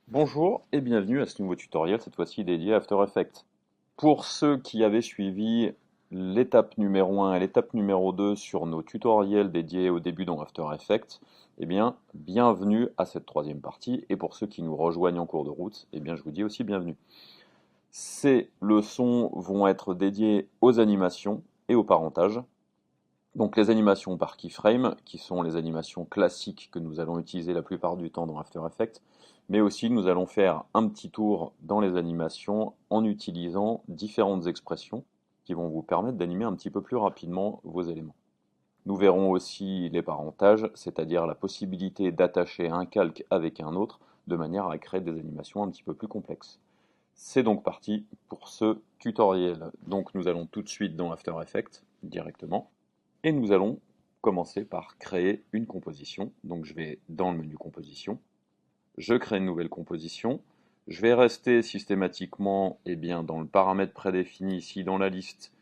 Bonjour et bienvenue à ce nouveau tutoriel, cette fois-ci dédié à After Effects. Pour ceux qui avaient suivi l'étape numéro 1 et l'étape numéro 2 sur nos tutoriels dédiés au début dans After Effects, eh bien, bienvenue à cette troisième partie. Et pour ceux qui nous rejoignent en cours de route, eh bien, je vous dis aussi bienvenue. Ces leçons vont être dédiées aux animations et au parentage. Donc les animations par keyframe, qui sont les animations classiques que nous allons utiliser la plupart du temps dans After Effects, mais aussi nous allons faire un petit tour dans les animations en utilisant différentes expressions qui vont vous permettre d'animer un petit peu plus rapidement vos éléments. Nous verrons aussi les parentages, c'est-à-dire la possibilité d'attacher un calque avec un autre de manière à créer des animations un petit peu plus complexes. C'est donc parti pour ce tutoriel. Donc nous allons tout de suite dans After Effects directement. Et nous allons commencer par créer une composition. Donc je vais dans le menu composition, je crée une nouvelle composition. Je vais rester systématiquement dans le paramètre prédéfini ici dans la liste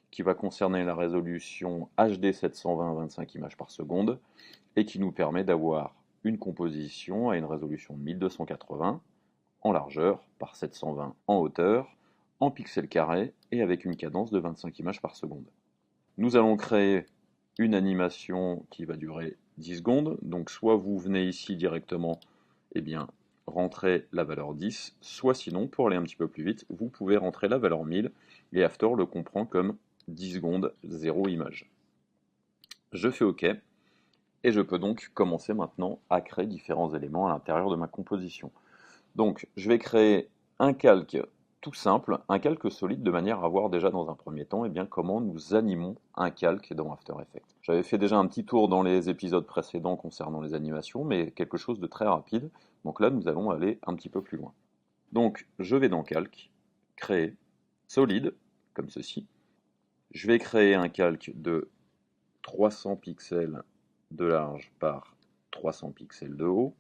qui va concerner la résolution HD 720 25 images par seconde et qui nous permet d'avoir une composition à une résolution de 1280 en largeur par 720 en hauteur, en pixels carrés et avec une cadence de 25 images par seconde. Nous allons créer une animation qui va durer 10 secondes. Donc soit vous venez ici directement, rentrer la valeur 10, soit sinon, pour aller un petit peu plus vite, vous pouvez rentrer la valeur 1000 et After le comprend comme 10 secondes, 0 image. Je fais OK et je peux donc commencer maintenant à créer différents éléments à l'intérieur de ma composition. Donc je vais créer un calque tout simple, un calque solide, de manière à voir déjà dans un premier temps comment nous animons un calque dans After Effects. J'avais fait déjà un petit tour dans les épisodes précédents concernant les animations, mais quelque chose de très rapide. Donc là, nous allons aller un petit peu plus loin. Donc je vais dans Calque, créer, solide, comme ceci. Je vais créer un calque de 300 pixels de large par 300 pixels de haut.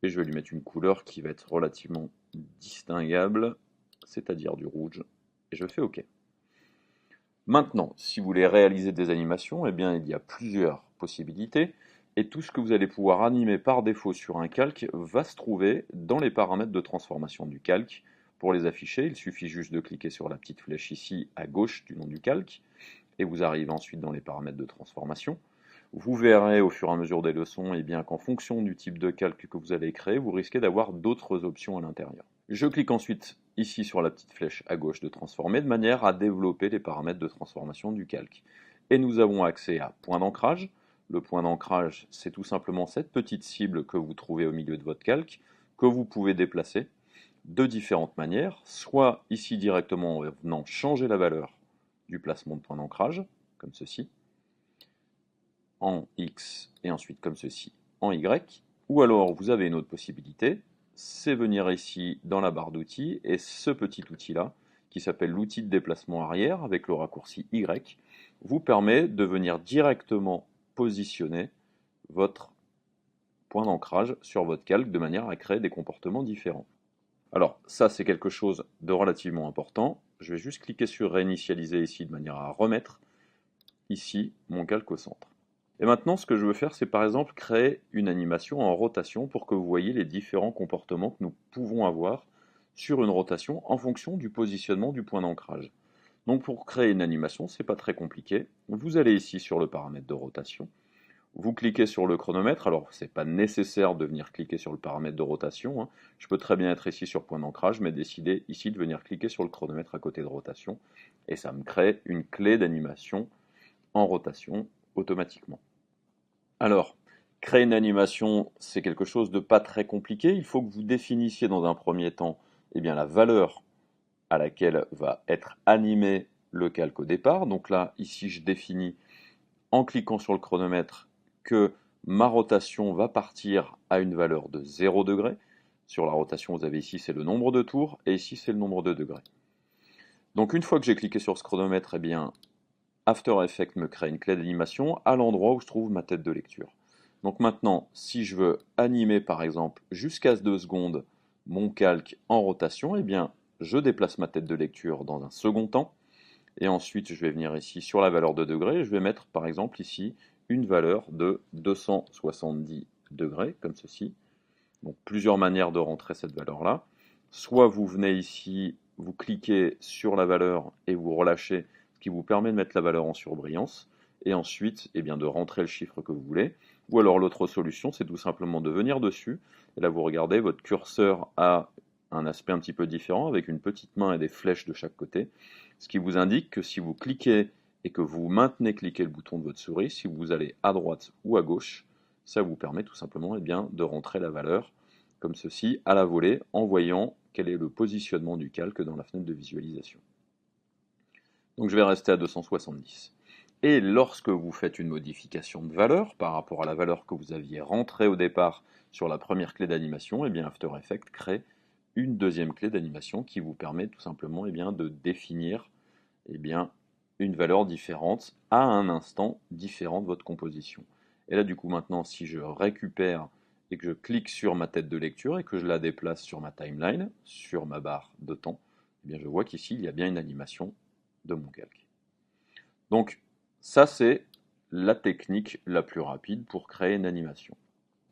Et je vais lui mettre une couleur qui va être relativement distinguable, c'est-à-dire du rouge, et je fais OK. Maintenant, si vous voulez réaliser des animations, il y a plusieurs possibilités, et tout ce que vous allez pouvoir animer par défaut sur un calque va se trouver dans les paramètres de transformation du calque. Pour les afficher, il suffit juste de cliquer sur la petite flèche ici à gauche du nom du calque, et vous arrivez ensuite dans les paramètres de transformation. Vous verrez au fur et à mesure des leçons qu'en fonction du type de calque que vous allez créer, vous risquez d'avoir d'autres options à l'intérieur. Je clique ensuite ici sur la petite flèche à gauche de transformer de manière à développer les paramètres de transformation du calque. Et nous avons accès à point d'ancrage. Le point d'ancrage, c'est tout simplement cette petite cible que vous trouvez au milieu de votre calque, que vous pouvez déplacer de différentes manières, soit ici directement en venant changer la valeur du placement de point d'ancrage, comme ceci, en X et ensuite comme ceci en Y, ou alors vous avez une autre possibilité, c'est venir ici dans la barre d'outils et ce petit outil-là, qui s'appelle l'outil de déplacement arrière avec le raccourci Y, vous permet de venir directement positionner votre point d'ancrage sur votre calque de manière à créer des comportements différents. Alors ça c'est quelque chose de relativement important, je vais juste cliquer sur réinitialiser ici de manière à remettre ici mon calque au centre. Et maintenant, ce que je veux faire, c'est par exemple créer une animation en rotation pour que vous voyez les différents comportements que nous pouvons avoir sur une rotation en fonction du positionnement du point d'ancrage. Donc pour créer une animation, c'est pas très compliqué. Vous allez ici sur le paramètre de rotation. Vous cliquez sur le chronomètre. Alors, c'est pas nécessaire de venir cliquer sur le paramètre de rotation, hein. Je peux très bien être ici sur point d'ancrage, mais décider ici de venir cliquer sur le chronomètre à côté de rotation. Et ça me crée une clé d'animation en rotation automatiquement. Alors, créer une animation, c'est quelque chose de pas très compliqué. Il faut que vous définissiez dans un premier temps la valeur à laquelle va être animé le calque au départ. Donc là, ici, je définis en cliquant sur le chronomètre que ma rotation va partir à une valeur de 0 degré. Sur la rotation, vous avez ici, c'est le nombre de tours, et ici, c'est le nombre de degrés. Donc une fois que j'ai cliqué sur ce chronomètre, After Effects me crée une clé d'animation à l'endroit où je trouve ma tête de lecture. Donc maintenant, si je veux animer par exemple jusqu'à 2 secondes mon calque en rotation, je déplace ma tête de lecture dans un second temps. Et ensuite, je vais venir ici sur la valeur de degrés. Et je vais mettre par exemple ici une valeur de 270 degrés, comme ceci. Donc plusieurs manières de rentrer cette valeur-là. Soit vous venez ici, vous cliquez sur la valeur et vous relâchez, ce qui vous permet de mettre la valeur en surbrillance, et ensuite eh bien, de rentrer le chiffre que vous voulez. Ou alors l'autre solution, c'est tout simplement de venir dessus, et là vous regardez, votre curseur a un aspect un petit peu différent, avec une petite main et des flèches de chaque côté, ce qui vous indique que si vous cliquez et que vous maintenez cliquer le bouton de votre souris, si vous allez à droite ou à gauche, ça vous permet tout simplement eh bien, de rentrer la valeur comme ceci à la volée en voyant quel est le positionnement du calque dans la fenêtre de visualisation. Donc je vais rester à 270. Et lorsque vous faites une modification de valeur par rapport à la valeur que vous aviez rentrée au départ sur la première clé d'animation, eh bien After Effects crée une deuxième clé d'animation qui vous permet tout simplement eh bien, de définir eh bien, une valeur différente à un instant différent de votre composition. Et là du coup maintenant si je récupère et que je clique sur ma tête de lecture et que je la déplace sur ma timeline, sur ma barre de temps, eh bien je vois qu'ici il y a bien une animation de mon calque. Donc ça c'est la technique la plus rapide pour créer une animation.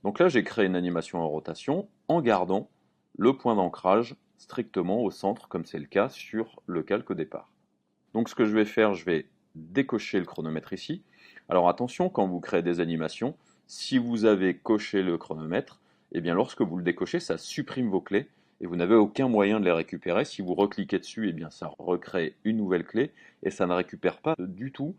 Donc là j'ai créé une animation en rotation en gardant le point d'ancrage strictement au centre comme c'est le cas sur le calque au départ. Donc ce que je vais faire, je vais décocher le chronomètre ici. Alors attention, quand vous créez des animations, si vous avez coché le chronomètre, eh bien lorsque vous le décochez, ça supprime vos clés et vous n'avez aucun moyen de les récupérer. Si vous recliquez dessus, eh bien ça recrée une nouvelle clé et ça ne récupère pas du tout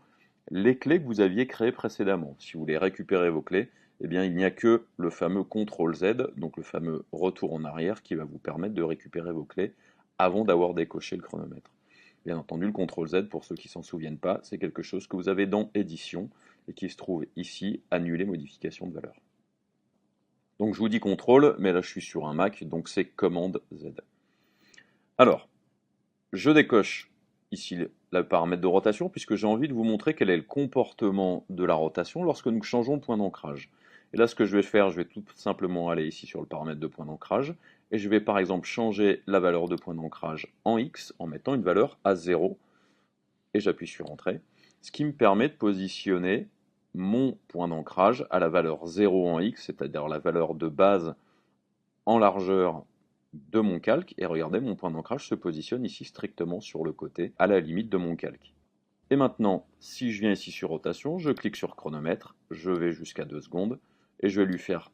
les clés que vous aviez créées précédemment. Si vous voulez récupérer vos clés, eh bien il n'y a que le fameux CTRL-Z, donc le fameux retour en arrière qui va vous permettre de récupérer vos clés avant d'avoir décoché le chronomètre. Bien entendu, le CTRL-Z, pour ceux qui ne s'en souviennent pas, c'est quelque chose que vous avez dans Édition et qui se trouve ici, Annuler modification de valeur. Donc je vous dis CTRL, mais là je suis sur un Mac, donc c'est Commande Z. Alors, je décoche ici le paramètre de rotation puisque j'ai envie de vous montrer quel est le comportement de la rotation lorsque nous changeons de point d'ancrage. Et là, ce que je vais faire, je vais tout simplement aller ici sur le paramètre de point d'ancrage et je vais par exemple changer la valeur de point d'ancrage en X en mettant une valeur à 0 et j'appuie sur Entrée, ce qui me permet de positionner mon point d'ancrage à la valeur 0 en X, c'est-à-dire la valeur de base en largeur de mon calque, et regardez, mon point d'ancrage se positionne ici strictement sur le côté, à la limite de mon calque. Et maintenant, si je viens ici sur rotation, je clique sur chronomètre, je vais jusqu'à 2 secondes, et je vais lui faire,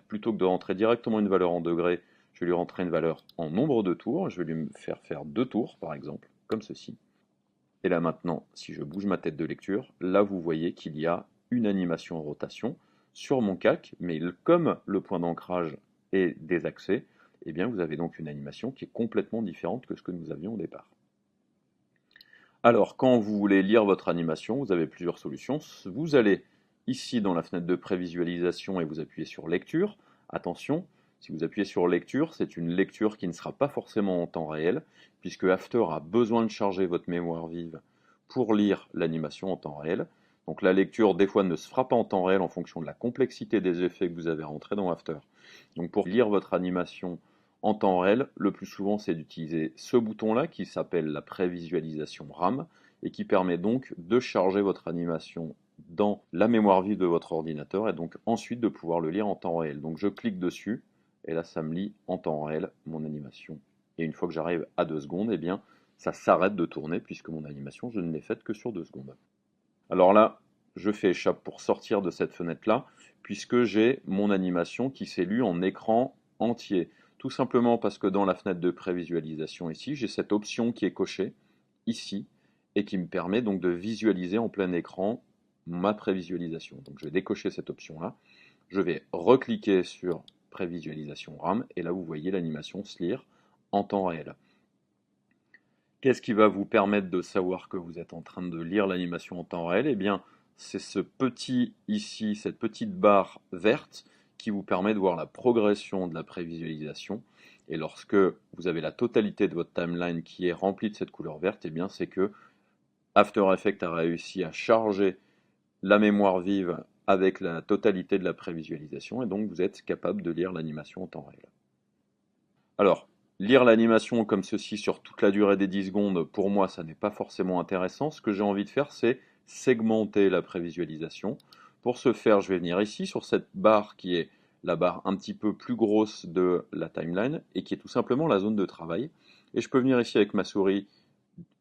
plutôt que de rentrer directement une valeur en degrés, je vais lui rentrer une valeur en nombre de tours, je vais lui faire 2 tours par exemple, comme ceci. Et là maintenant, si je bouge ma tête de lecture, là vous voyez qu'il y a une animation en rotation sur mon calque, mais comme le point d'ancrage est désaxé, eh bien vous avez donc une animation qui est complètement différente que ce que nous avions au départ. Alors, quand vous voulez lire votre animation, vous avez plusieurs solutions. Vous allez ici dans la fenêtre de prévisualisation et vous appuyez sur lecture. Attention, si vous appuyez sur lecture, c'est une lecture qui ne sera pas forcément en temps réel, puisque After a besoin de charger votre mémoire vive pour lire l'animation en temps réel. Donc la lecture, des fois, ne se fera pas en temps réel en fonction de la complexité des effets que vous avez rentrés dans After. Donc pour lire votre animation en temps réel, le plus souvent, c'est d'utiliser ce bouton-là qui s'appelle la prévisualisation RAM et qui permet donc de charger votre animation dans la mémoire vive de votre ordinateur et donc ensuite de pouvoir le lire en temps réel. Donc je clique dessus et là ça me lit en temps réel mon animation. Et une fois que j'arrive à 2 secondes, eh bien ça s'arrête de tourner puisque mon animation, je ne l'ai faite que sur 2 secondes. Alors là, je fais échappe pour sortir de cette fenêtre-là puisque j'ai mon animation qui s'est lue en écran entier. Tout simplement parce que dans la fenêtre de prévisualisation ici, j'ai cette option qui est cochée ici et qui me permet donc de visualiser en plein écran ma prévisualisation. Donc je vais décocher cette option-là. Je vais recliquer sur prévisualisation RAM et là vous voyez l'animation se lire en temps réel. Qu'est-ce qui va vous permettre de savoir que vous êtes en train de lire l'animation en temps réel? Eh bien, c'est ce petit ici, cette petite barre verte qui vous permet de voir la progression de la prévisualisation. Et lorsque vous avez la totalité de votre timeline qui est remplie de cette couleur verte, eh bien c'est que After Effects a réussi à charger la mémoire vive avec la totalité de la prévisualisation et donc vous êtes capable de lire l'animation en temps réel. Alors, lire l'animation comme ceci sur toute la durée des 10 secondes, pour moi, ça n'est pas forcément intéressant. Ce que j'ai envie de faire, c'est segmenter la prévisualisation. Pour ce faire, je vais venir ici sur cette barre qui est la barre un petit peu plus grosse de la timeline et qui est tout simplement la zone de travail. Et je peux venir ici avec ma souris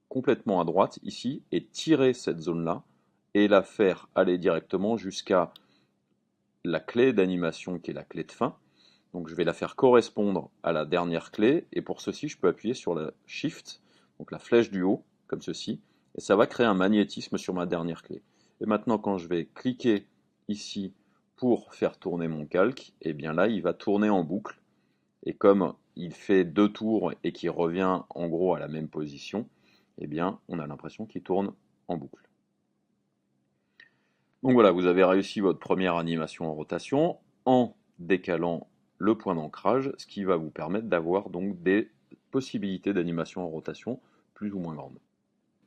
complètement à droite, ici, et tirer cette zone-là et la faire aller directement jusqu'à la clé d'animation qui est la clé de fin. Donc je vais la faire correspondre à la dernière clé et pour ceci je peux appuyer sur la Shift, donc la flèche du haut, comme ceci, et ça va créer un magnétisme sur ma dernière clé. Et maintenant quand je vais cliquer ici pour faire tourner mon calque, et bien là il va tourner en boucle et comme il fait 2 tours et qu'il revient en gros à la même position, et bien on a l'impression qu'il tourne en boucle. Donc voilà, vous avez réussi votre première animation en rotation en décalant le point d'ancrage, ce qui va vous permettre d'avoir donc des possibilités d'animation en rotation plus ou moins grandes.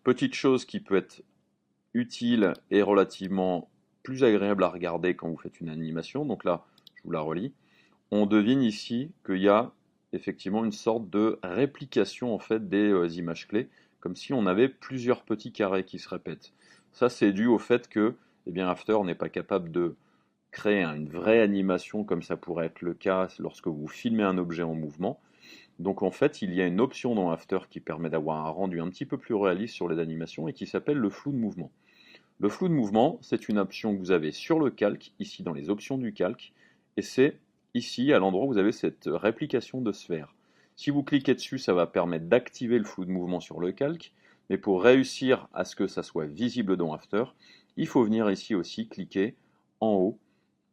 Petite chose qui peut être utile et relativement plus agréable à regarder quand vous faites une animation, donc là je vous la relis, on devine ici qu'il y a effectivement une sorte de réplication en fait des images clés, comme si on avait plusieurs petits carrés qui se répètent. Ça c'est dû au fait que eh bien, After n'est pas capable de créer une vraie animation comme ça pourrait être le cas lorsque vous filmez un objet en mouvement. Donc en fait, il y a une option dans After qui permet d'avoir un rendu un petit peu plus réaliste sur les animations et qui s'appelle le flou de mouvement. Le flou de mouvement, c'est une option que vous avez sur le calque, ici dans les options du calque, et c'est ici à l'endroit où vous avez cette réplication de sphère. Si vous cliquez dessus, ça va permettre d'activer le flou de mouvement sur le calque, mais pour réussir à ce que ça soit visible dans After, il faut venir ici aussi cliquer en haut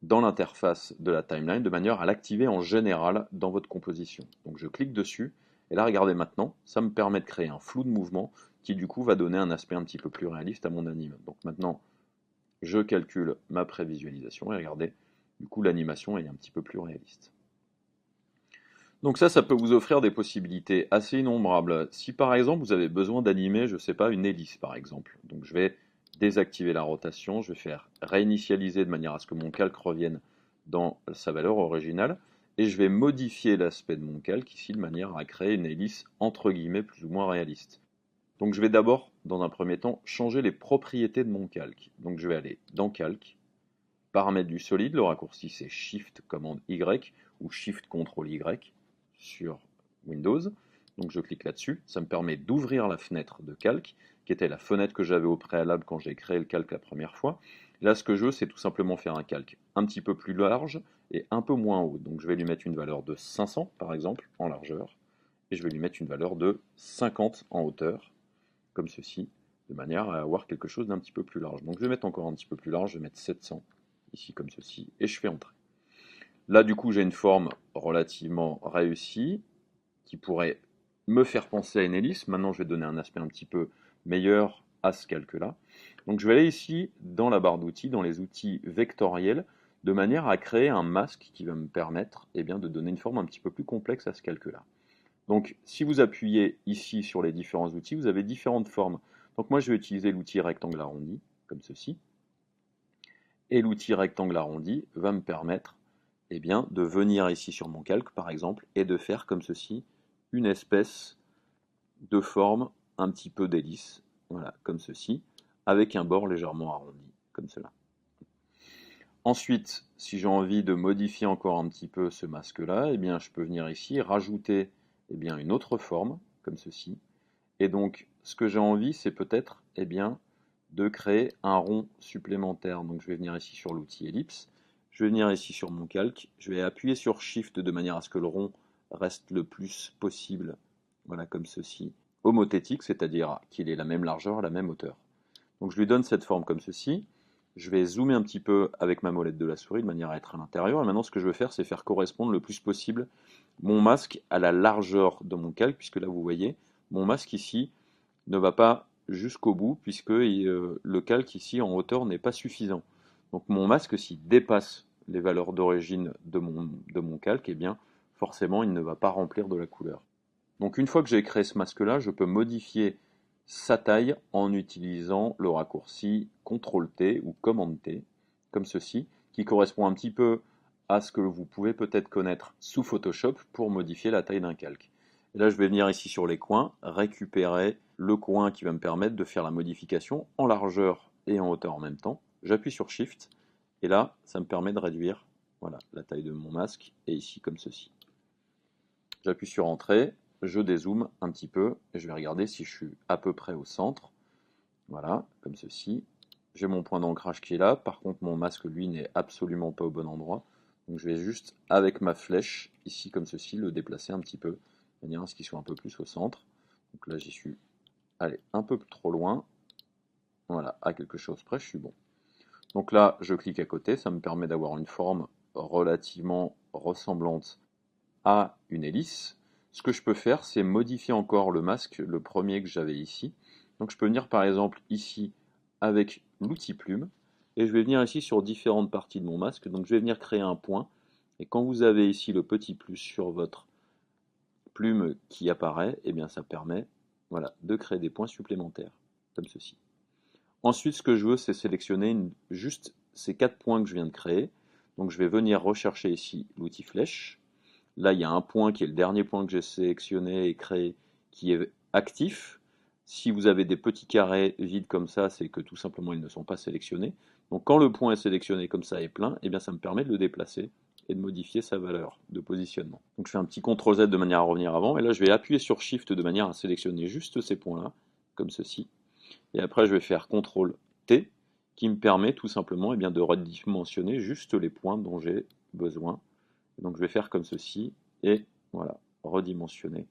dans l'interface de la timeline de manière à l'activer en général dans votre composition. Donc je clique dessus et là regardez maintenant, ça me permet de créer un flou de mouvement qui du coup va donner un aspect un petit peu plus réaliste à mon anime. Donc maintenant je calcule ma prévisualisation et regardez, du coup l'animation est un petit peu plus réaliste. Donc ça peut vous offrir des possibilités assez innombrables. Si par exemple vous avez besoin d'animer, je ne sais pas, une hélice par exemple, donc je vais désactiver la rotation, je vais faire réinitialiser de manière à ce que mon calque revienne dans sa valeur originale, et je vais modifier l'aspect de mon calque ici de manière à créer une hélice entre guillemets plus ou moins réaliste. Donc je vais d'abord, dans un premier temps, changer les propriétés de mon calque. Donc je vais aller dans Calque, paramètres du solide, le raccourci c'est Shift commande Y ou Shift CTRL Y sur Windows. Donc je clique là-dessus, ça me permet d'ouvrir la fenêtre de calque, qui était la fenêtre que j'avais au préalable quand j'ai créé le calque la première fois. Là ce que je veux c'est tout simplement faire un calque un petit peu plus large et un peu moins haut. Donc je vais lui mettre une valeur de 500 par exemple en largeur, et je vais lui mettre une valeur de 50 en hauteur, comme ceci, de manière à avoir quelque chose d'un petit peu plus large. Donc je vais mettre encore un petit peu plus large, je vais mettre 700 ici comme ceci, et je fais entrer. Là du coup j'ai une forme relativement réussie, qui pourrait me faire penser à une hélice. Maintenant, je vais donner un aspect un petit peu meilleur à ce calque-là. Donc, je vais aller ici dans la barre d'outils, dans les outils vectoriels, de manière à créer un masque qui va me permettre de donner une forme un petit peu plus complexe à ce calque-là. Donc, si vous appuyez ici sur les différents outils, vous avez différentes formes. Donc, moi, je vais utiliser l'outil rectangle arrondi, comme ceci. Et l'outil rectangle arrondi va me permettre de venir ici sur mon calque, par exemple, et de faire comme ceci, une espèce de forme un petit peu d'hélice, voilà, comme ceci, avec un bord légèrement arrondi, comme cela. Ensuite, si j'ai envie de modifier encore un petit peu ce masque-là, je peux venir ici, rajouter une autre forme, comme ceci. Et donc, ce que j'ai envie, c'est peut-être de créer un rond supplémentaire. Donc, je vais venir ici sur l'outil ellipse, je vais venir ici sur mon calque, je vais appuyer sur Shift de manière à ce que le rond reste le plus possible, voilà, comme ceci, homothétique, c'est-à-dire qu'il ait la même largeur, la même hauteur. Donc je lui donne cette forme comme ceci, je vais zoomer un petit peu avec ma molette de la souris de manière à être à l'intérieur, et maintenant ce que je vais faire, c'est faire correspondre le plus possible mon masque à la largeur de mon calque, puisque là vous voyez, mon masque ici ne va pas jusqu'au bout, puisque le calque ici en hauteur n'est pas suffisant. Donc mon masque, s'il dépasse les valeurs d'origine de mon calque, forcément il ne va pas remplir de la couleur. Donc une fois que j'ai créé ce masque-là, je peux modifier sa taille en utilisant le raccourci CTRL-T ou Command-T, comme ceci, qui correspond un petit peu à ce que vous pouvez peut-être connaître sous Photoshop pour modifier la taille d'un calque. Et là, je vais venir ici sur les coins, récupérer le coin qui va me permettre de faire la modification en largeur et en hauteur en même temps. J'appuie sur Shift, et là, ça me permet de réduire Voilà, la taille de mon masque est ici comme ceci. J'appuie sur Entrée, je dézoome un petit peu, et je vais regarder si je suis à peu près au centre. Voilà, comme ceci. J'ai mon point d'ancrage qui est là, par contre mon masque lui n'est absolument pas au bon endroit. Donc je vais juste avec ma flèche, ici comme ceci, le déplacer un petit peu, de manière à ce qu'il soit un peu plus au centre. Donc là j'y suis allé un peu trop loin. Voilà, à quelque chose près, je suis bon. Donc là je clique à côté, ça me permet d'avoir une forme relativement ressemblante à une hélice. Ce que je peux faire, c'est modifier encore le masque, le premier que j'avais ici. Donc je peux venir par exemple ici avec l'outil plume, et je vais venir ici sur différentes parties de mon masque. Donc je vais venir créer un point, et quand vous avez ici le petit plus sur votre plume qui apparaît, et bien ça permet voilà, de créer des points supplémentaires, comme ceci. Ensuite, ce que je veux, c'est sélectionner juste ces 4 points que je viens de créer. Donc je vais venir rechercher ici l'outil flèche. Là, il y a un point qui est le dernier point que j'ai sélectionné et créé qui est actif. Si vous avez des petits carrés vides comme ça, c'est que tout simplement ils ne sont pas sélectionnés. Donc quand le point est sélectionné comme ça et plein, eh bien ça me permet de le déplacer et de modifier sa valeur de positionnement. Donc je fais un petit CTRL Z de manière à revenir avant, et là je vais appuyer sur SHIFT de manière à sélectionner juste ces points-là, comme ceci. Et après je vais faire CTRL T, qui me permet tout simplement de redimensionner juste les points dont j'ai besoin. Donc je vais faire comme ceci, et voilà, redimensionner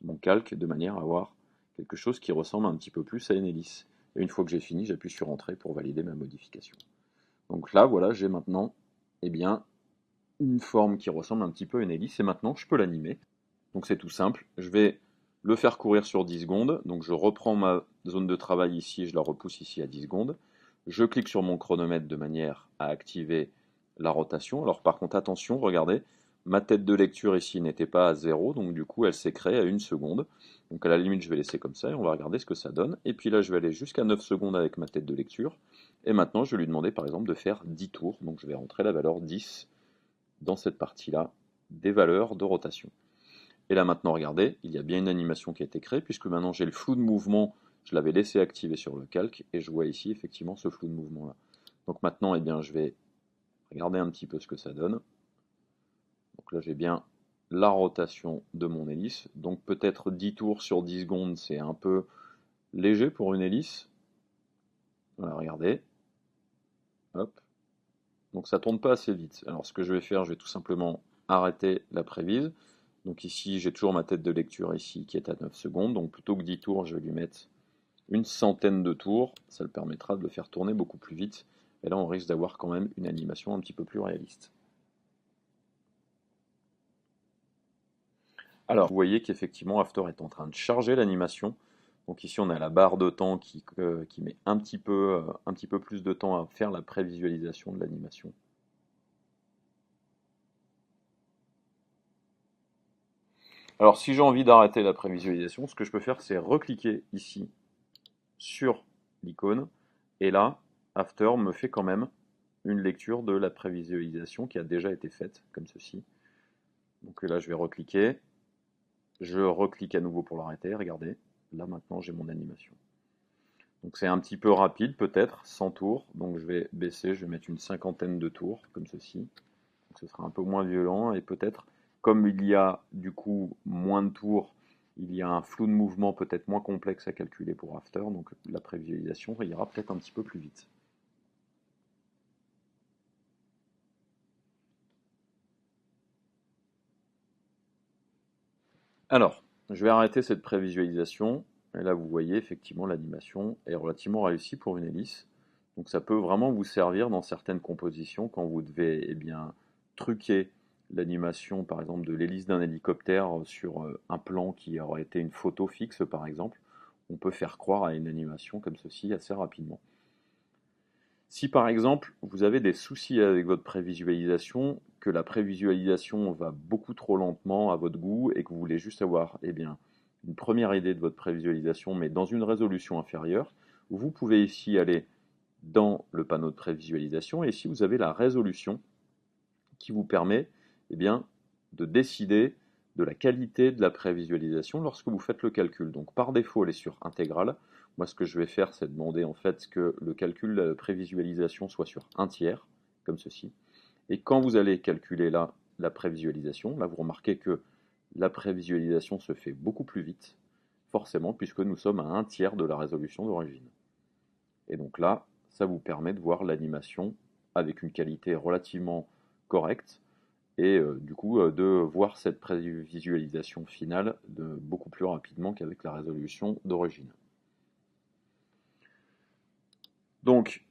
mon calque de manière à avoir quelque chose qui ressemble un petit peu plus à une hélice. Et une fois que j'ai fini, j'appuie sur Entrée pour valider ma modification. Donc là, voilà, j'ai maintenant une forme qui ressemble un petit peu à une hélice, et maintenant je peux l'animer. Donc c'est tout simple, je vais le faire courir sur 10 secondes, donc je reprends ma zone de travail ici, je la repousse ici à 10 secondes. Je clique sur mon chronomètre de manière à activer la rotation. Alors par contre, attention, regardez, ma tête de lecture ici n'était pas à 0, donc du coup elle s'est créée à 1 seconde. Donc à la limite, je vais laisser comme ça et on va regarder ce que ça donne. Et puis là, je vais aller jusqu'à 9 secondes avec ma tête de lecture. Et maintenant, je vais lui demander par exemple de faire 10 tours. Donc je vais rentrer la valeur 10 dans cette partie-là des valeurs de rotation. Et là maintenant, regardez, il y a bien une animation qui a été créée, puisque maintenant j'ai le flou de mouvement, je l'avais laissé activé sur le calque, et je vois ici effectivement ce flou de mouvement-là. Donc maintenant, je vais regarder un petit peu ce que ça donne. Donc là, j'ai bien la rotation de mon hélice. Donc peut-être 10 tours sur 10 secondes, c'est un peu léger pour une hélice. Voilà, regardez. Hop. Donc ça tourne pas assez vite. Alors ce que je vais faire, je vais tout simplement arrêter la prévise. Donc ici, j'ai toujours ma tête de lecture ici qui est à 9 secondes. Donc plutôt que 10 tours, je vais lui mettre une centaine de tours. Ça le permettra de le faire tourner beaucoup plus vite. Et là, on risque d'avoir quand même une animation un petit peu plus réaliste. Alors, vous voyez qu'effectivement, After est en train de charger l'animation. Donc ici, on a la barre de temps qui met un petit peu plus de temps à faire la prévisualisation de l'animation. Alors, si j'ai envie d'arrêter la prévisualisation, ce que je peux faire, c'est recliquer ici sur l'icône. Et là, After me fait quand même une lecture de la prévisualisation qui a déjà été faite, comme ceci. Donc là, je vais recliquer. Je reclique à nouveau pour l'arrêter. Regardez, là maintenant, j'ai mon animation. Donc c'est un petit peu rapide peut-être, 100 tours. Donc je vais baisser, je vais mettre une cinquantaine de tours, comme ceci. Donc ce sera un peu moins violent, et peut-être, comme il y a du coup moins de tours, il y a un flou de mouvement peut-être moins complexe à calculer pour After, donc la prévisualisation ira peut-être un petit peu plus vite. Alors, je vais arrêter cette prévisualisation, et là vous voyez effectivement l'animation est relativement réussie pour une hélice. Donc ça peut vraiment vous servir dans certaines compositions quand vous devez truquer l'animation par exemple de l'hélice d'un hélicoptère sur un plan qui aurait été une photo fixe par exemple. On peut faire croire à une animation comme ceci assez rapidement. Si par exemple vous avez des soucis avec votre prévisualisation, que la prévisualisation va beaucoup trop lentement à votre goût et que vous voulez juste avoir une première idée de votre prévisualisation mais dans une résolution inférieure, vous pouvez ici aller dans le panneau de prévisualisation, et ici vous avez la résolution qui vous permet de décider de la qualité de la prévisualisation lorsque vous faites le calcul. Donc par défaut elle est sur intégrale. Moi ce que je vais faire, c'est demander en fait que le calcul de la prévisualisation soit sur 1 tiers, comme ceci. Et quand vous allez calculer là la prévisualisation, là vous remarquez que la prévisualisation se fait beaucoup plus vite, forcément, puisque nous sommes à 1/3 de la résolution d'origine. Et donc là, ça vous permet de voir l'animation avec une qualité relativement correcte, et du coup de voir cette prévisualisation finale beaucoup plus rapidement qu'avec la résolution d'origine. Donc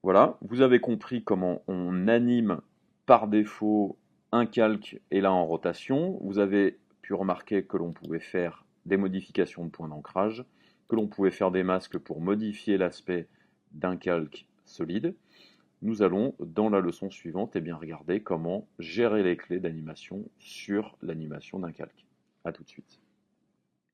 voilà, vous avez compris comment on anime par défaut un calque et là en rotation. Vous avez pu remarquer que l'on pouvait faire des modifications de points d'ancrage, que l'on pouvait faire des masques pour modifier l'aspect d'un calque solide. Nous allons, dans la leçon suivante, regarder comment gérer les clés d'animation sur l'animation d'un calque. A tout de suite.